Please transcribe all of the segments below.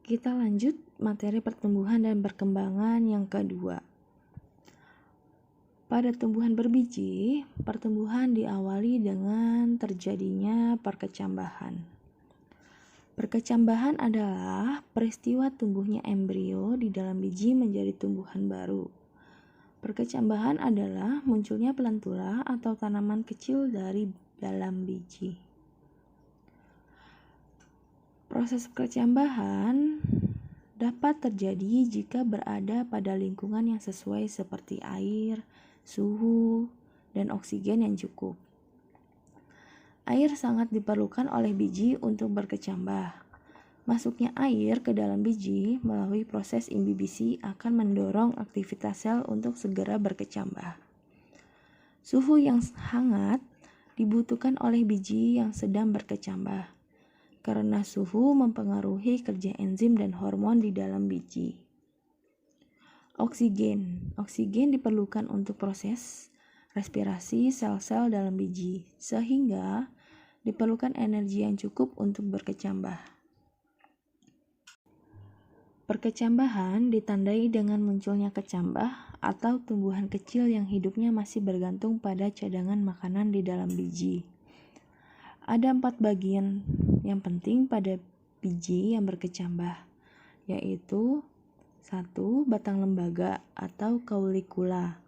Kita lanjut materi pertumbuhan dan perkembangan yang kedua. Pada tumbuhan berbiji, pertumbuhan diawali dengan terjadinya perkecambahan. Perkecambahan adalah peristiwa tumbuhnya embrio di dalam biji menjadi tumbuhan baru. Perkecambahan adalah munculnya plantula atau tanaman kecil dari dalam biji. Proses perkecambahan dapat terjadi jika berada pada lingkungan yang sesuai seperti air, suhu, dan oksigen yang cukup. Air sangat diperlukan oleh biji untuk berkecambah. Masuknya air ke dalam biji melalui proses imbibisi akan mendorong aktivitas sel untuk segera berkecambah. Suhu yang hangat dibutuhkan oleh biji yang sedang berkecambah, karena suhu mempengaruhi kerja enzim dan hormon di dalam biji. Oksigen diperlukan untuk proses respirasi sel-sel dalam biji, sehingga diperlukan energi yang cukup untuk berkecambah. Perkecambahan ditandai dengan munculnya kecambah atau tumbuhan kecil yang hidupnya masih bergantung pada cadangan makanan di dalam biji. Ada 4 bagian yang penting pada biji yang berkecambah, yaitu 1. Batang lembaga atau kaulikula,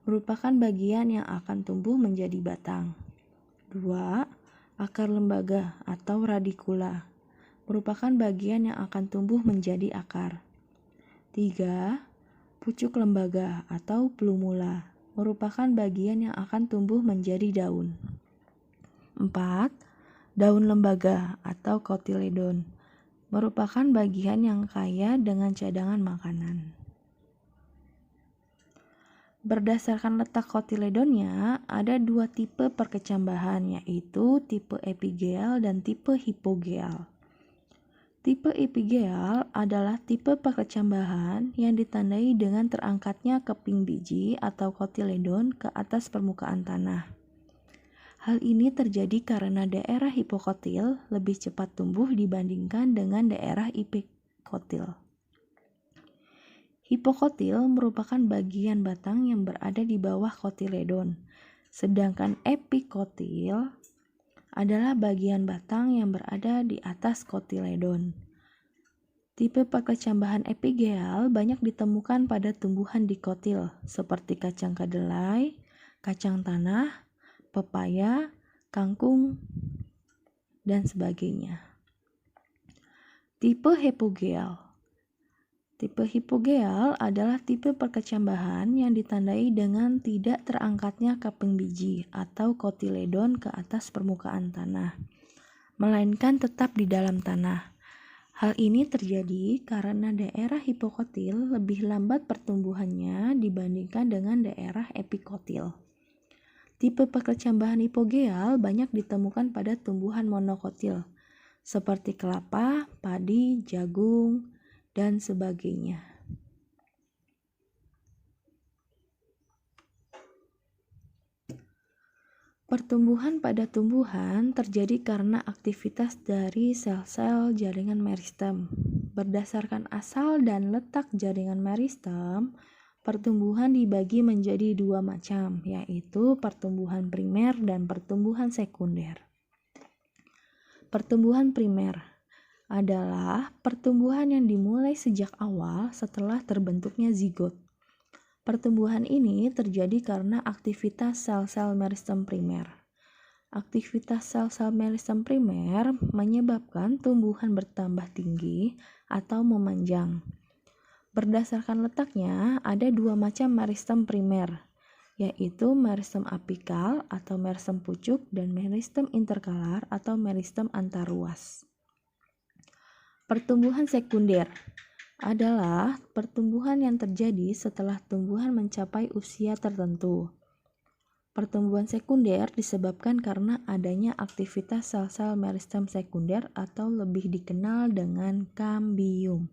merupakan bagian yang akan tumbuh menjadi batang. 2. Akar lembaga atau radikula, merupakan bagian yang akan tumbuh menjadi akar. 3. Pucuk lembaga atau plumula, merupakan bagian yang akan tumbuh menjadi daun. 4. Daun lembaga atau kotiledon, merupakan bagian yang kaya dengan cadangan makanan. Berdasarkan letak kotiledonnya, ada 2 tipe perkecambahan, yaitu tipe epigeal dan tipe hipogeal. Tipe epigeal adalah tipe perkecambahan yang ditandai dengan terangkatnya keping biji atau kotiledon ke atas permukaan tanah. Hal ini terjadi karena daerah hipokotil lebih cepat tumbuh dibandingkan dengan daerah epikotil. Hipokotil merupakan bagian batang yang berada di bawah kotiledon, sedangkan epikotil adalah bagian batang yang berada di atas kotiledon. Tipe perkecambahan epigeal banyak ditemukan pada tumbuhan dikotil seperti kacang kedelai, kacang tanah, pepaya, kangkung, dan sebagainya. Tipe hipogeal. Tipe hipogeal adalah tipe perkecambahan yang ditandai dengan tidak terangkatnya keping biji atau kotiledon ke atas permukaan tanah, melainkan tetap di dalam tanah. Hal ini terjadi karena daerah hipokotil lebih lambat pertumbuhannya dibandingkan dengan daerah epikotil. Tipe perkecambahan hipogeal banyak ditemukan pada tumbuhan monokotil, seperti kelapa, padi, jagung, dan sebagainya. Pertumbuhan pada tumbuhan terjadi karena aktivitas dari sel-sel jaringan meristem. Berdasarkan asal dan letak jaringan meristem, pertumbuhan dibagi menjadi 2 macam, yaitu pertumbuhan primer dan pertumbuhan sekunder. Pertumbuhan primer adalah pertumbuhan yang dimulai sejak awal setelah terbentuknya zigot. Pertumbuhan ini terjadi karena aktivitas sel-sel meristem primer. Aktivitas sel-sel meristem primer menyebabkan tumbuhan bertambah tinggi atau memanjang. Berdasarkan letaknya, ada 2 macam meristem primer, yaitu meristem apikal atau meristem pucuk dan meristem interkalar atau meristem antarruas. Pertumbuhan sekunder adalah pertumbuhan yang terjadi setelah tumbuhan mencapai usia tertentu. Pertumbuhan sekunder disebabkan karena adanya aktivitas sel-sel meristem sekunder atau lebih dikenal dengan kambium.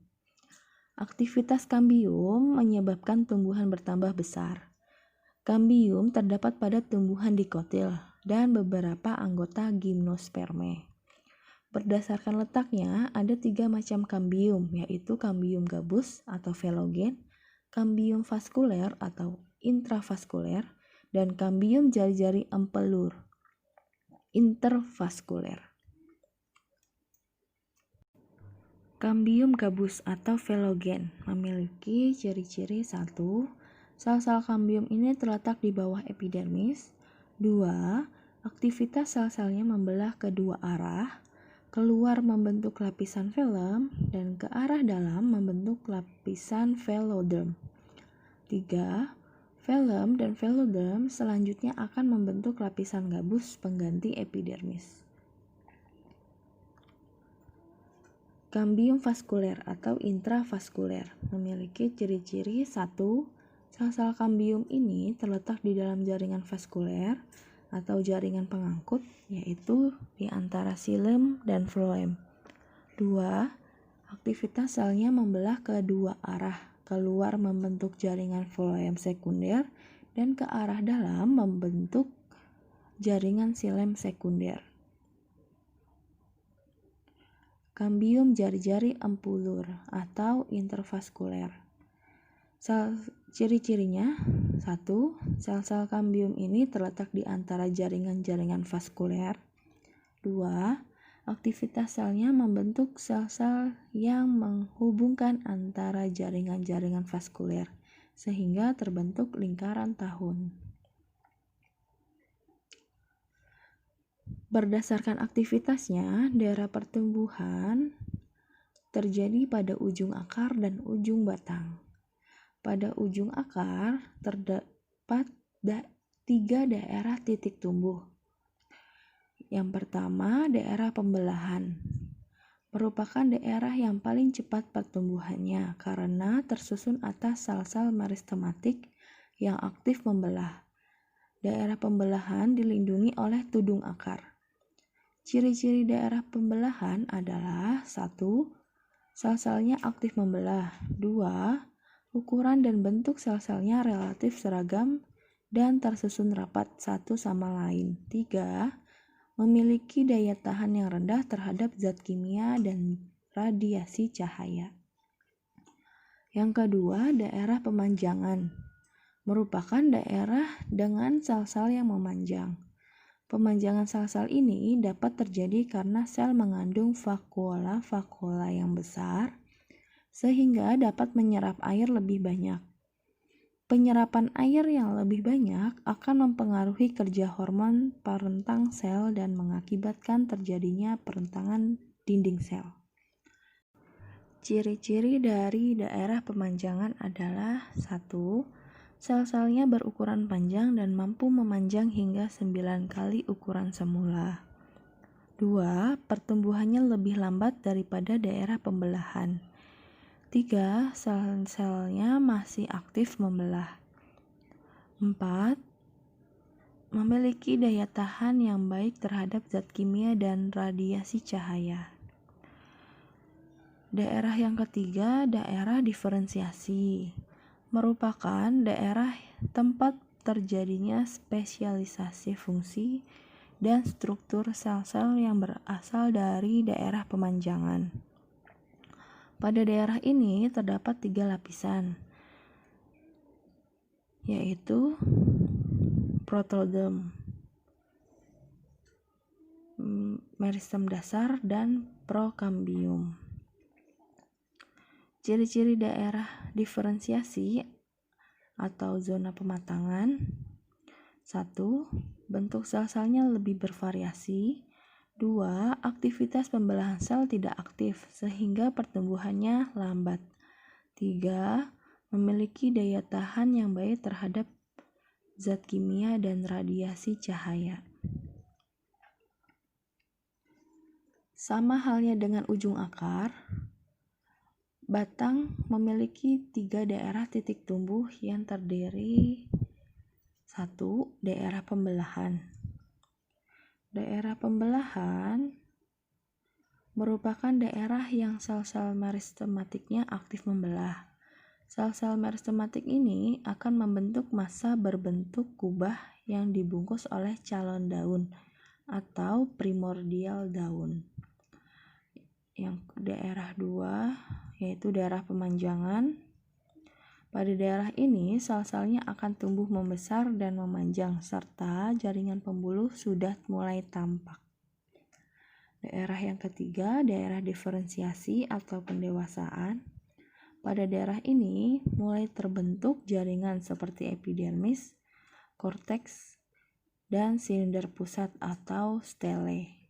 Aktivitas kambium menyebabkan tumbuhan bertambah besar. Kambium terdapat pada tumbuhan dikotil dan beberapa anggota gimnosperme. Berdasarkan letaknya, ada 3 macam kambium, yaitu kambium gabus atau velogen, kambium vaskuler atau intravaskuler, dan kambium jari-jari empelur, intervaskuler. Kambium gabus atau velogen memiliki ciri-ciri 1. Sel-sel kambium ini terletak di bawah epidermis. 2. Aktivitas sel-selnya membelah ke dua arah, keluar membentuk lapisan velum, dan ke arah dalam membentuk lapisan veloderm. 3. Velum dan veloderm selanjutnya akan membentuk lapisan gabus pengganti epidermis. Kambium vaskuler atau intravaskuler memiliki ciri-ciri 1. Sel-sel kambium ini terletak di dalam jaringan vaskuler atau jaringan pengangkut, yaitu di antara xilem dan floem. 2. Aktivitas selnya membelah ke dua arah, keluar membentuk jaringan floem sekunder dan ke arah dalam membentuk jaringan xilem sekunder. Kambium jari-jari empulur atau intervaskuler. Ciri-cirinya 1. Sel-sel kambium ini terletak di antara jaringan-jaringan vaskuler. 2. Aktivitas selnya membentuk sel-sel yang menghubungkan antara jaringan-jaringan vaskuler, sehingga terbentuk lingkaran tahun. Berdasarkan aktivitasnya, daerah pertumbuhan terjadi pada ujung akar dan ujung batang. Pada ujung akar terdapat 3 daerah titik tumbuh. Yang pertama, daerah pembelahan. Merupakan daerah yang paling cepat pertumbuhannya karena tersusun atas sel-sel meristematik yang aktif membelah. Daerah pembelahan dilindungi oleh tudung akar. Ciri-ciri daerah pembelahan adalah 1. Sel-selnya aktif membelah. 2. Ukuran dan bentuk sel-selnya relatif seragam dan tersusun rapat satu sama lain. 3. Memiliki daya tahan yang rendah terhadap zat kimia dan radiasi cahaya. Yang kedua, daerah pemanjangan. Merupakan daerah dengan sel-sel yang memanjang. Pemanjangan sel-sel ini dapat terjadi karena sel mengandung vakuola yang besar, sehingga dapat menyerap air lebih banyak. Penyerapan air yang lebih banyak akan mempengaruhi kerja hormon perentang sel dan mengakibatkan terjadinya perentangan dinding sel. Ciri-ciri dari daerah pemanjangan adalah 1. Sel-selnya berukuran panjang dan mampu memanjang hingga 9 kali ukuran semula. 2. Pertumbuhannya lebih lambat daripada daerah pembelahan. 3. Sel-selnya masih aktif membelah. 4. Memiliki daya tahan yang baik terhadap zat kimia dan radiasi cahaya. Daerah yang ketiga, daerah diferensiasi. Merupakan daerah tempat terjadinya spesialisasi fungsi dan struktur sel-sel yang berasal dari daerah pemanjangan. Pada daerah ini terdapat 3 lapisan, yaitu protoderm, meristem dasar, dan prokambium. Ciri-ciri daerah diferensiasi atau zona pematangan. 1. Bentuk sel-selnya lebih bervariasi. 2. Aktivitas pembelahan sel tidak aktif sehingga pertumbuhannya lambat. 3. Memiliki daya tahan yang baik terhadap zat kimia dan radiasi cahaya. Sama halnya dengan ujung akar, batang memiliki 3 daerah titik tumbuh yang terdiri 1. Daerah pembelahan. Daerah pembelahan merupakan daerah yang sel-sel meristematiknya aktif membelah. Sel-sel meristematik ini akan membentuk massa berbentuk kubah yang dibungkus oleh calon daun atau primordial daun. daerah 2, yaitu daerah pemanjangan. Pada daerah ini, sel-selnya akan tumbuh membesar dan memanjang, serta jaringan pembuluh sudah mulai tampak. Daerah yang ketiga, daerah diferensiasi atau pendewasaan. Pada daerah ini, mulai terbentuk jaringan seperti epidermis, korteks, dan silinder pusat atau stele.